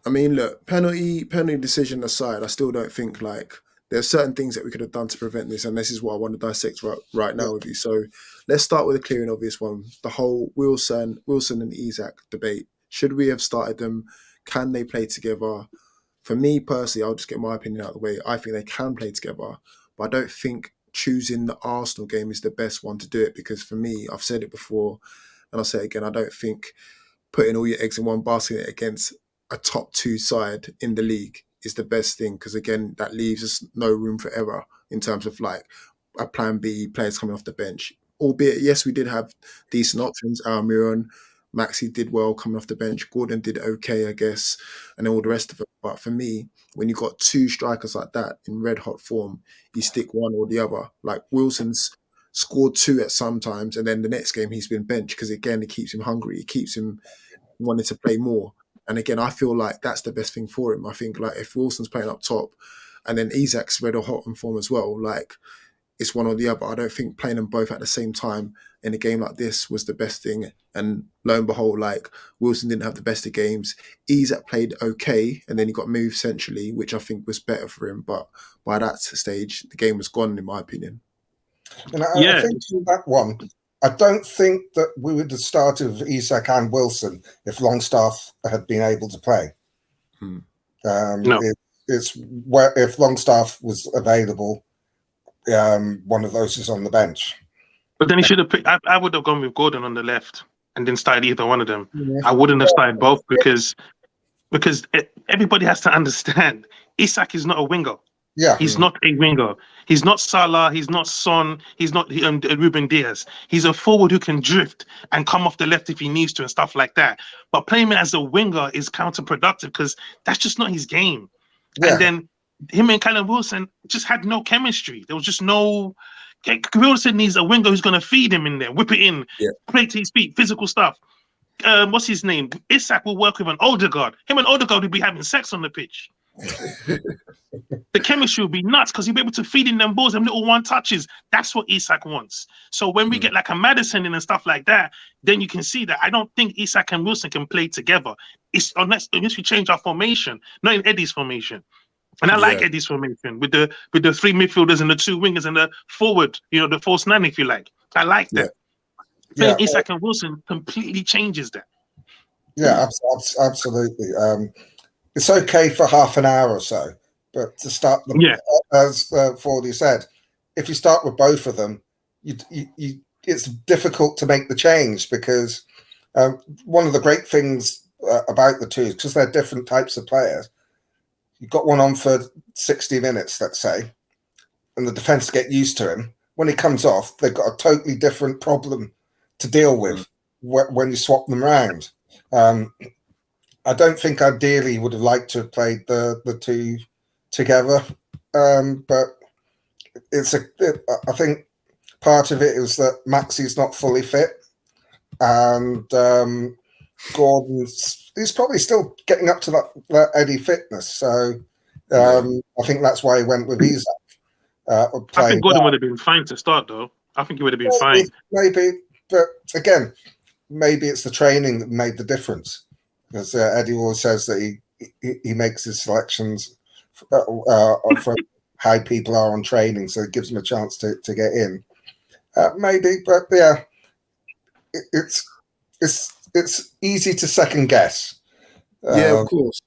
I mean, look, penalty decision aside, I still don't think like there's certain things that we could have done to prevent this, and this is what I want to dissect right Yeah. now with you. So let's start with a clear and obvious one: the whole Wilson and Isak debate. Should we have started them? Can they play together? For me personally, I'll just get my opinion out of the way. I think they can play together, but I don't think choosing the Arsenal game is the best one to do it because for me, I've said it before, and I'll say it again. I don't think putting all your eggs in one basket against a top two side in the league is the best thing because again that leaves us no room for error in terms of like a plan B players coming off the bench. Albeit yes, we did have decent options. Almiron, Maxi did well coming off the bench. Gordon did okay, I guess, and then all the rest of it. But for me, when you've got two strikers like that in red hot form, you stick one or the other. Like Wilson's scored two at some times, and then the next game he's been benched because again it keeps him hungry. It keeps him wanted to play more. And again, I feel like that's the best thing for him. I think like if Wilson's playing up top and then Isak's red or hot in form as well, like it's one or the other. I don't think playing them both at the same time in a game like this was the best thing. And lo and behold, like Wilson didn't have the best of games. Isak played okay and then he got moved centrally, which I think was better for him. But by that stage, the game was gone in my opinion. And I think in that one, I don't think that we would have started with Isak and Wilson if Longstaff had been able to play. No. It's where if Longstaff was available, one of those is on the bench. But then he should have picked. I would have gone with Gordon on the left and then started either one of them. I wouldn't have started both because everybody has to understand Isak is not a winger. Yeah, he's not a winger. He's not Salah. He's not Son. He's not Ruben Diaz. He's a forward who can drift and come off the left if he needs to and stuff like that. But playing him as a winger is counterproductive because that's just not his game. Yeah. And then him and Callum Wilson just had no chemistry. There was just no. Wilson needs a winger who's going to feed him in there, whip it in, play to his feet, physical stuff. What's his name? Isak will work with an Odegaard. Him and Odegaard will be having sex on the pitch. The chemistry will be nuts because he'll be able to feed in them balls, them little one touches. That's what Isak wants. So when we get like a Maddison in and stuff like that, then you can see that I don't think Isak and Wilson can play together. It's unless we change our formation, not in Eddie's formation. And I like Eddie's formation with the three midfielders and the two wingers and the forward, the false nine, if you like. I like that. Playing Isak and Wilson completely changes that. Yeah, absolutely. It's okay for half an hour or so, but to start them, as Fordy said, if you start with both of them, it's difficult to make the change because one of the great things about the two is because they're different types of players. You've got one on for 60 minutes, let's say, and the defence get used to him. When he comes off, they've got a totally different problem to deal with when you swap them around. I don't think ideally would have liked to have played the two together, but I think part of it is that Maxi's not fully fit, and he's probably still getting up to that Eddie fitness. So I think that's why he went with Isak. I think Gordon would have been fine to start, though. I think he would have been fine. Maybe, but again, maybe it's the training that made the difference. Because Eddie always says that he makes his selections from how people are on training, so it gives him a chance to get in. Maybe, but yeah, it's easy to second guess. Yeah, of course.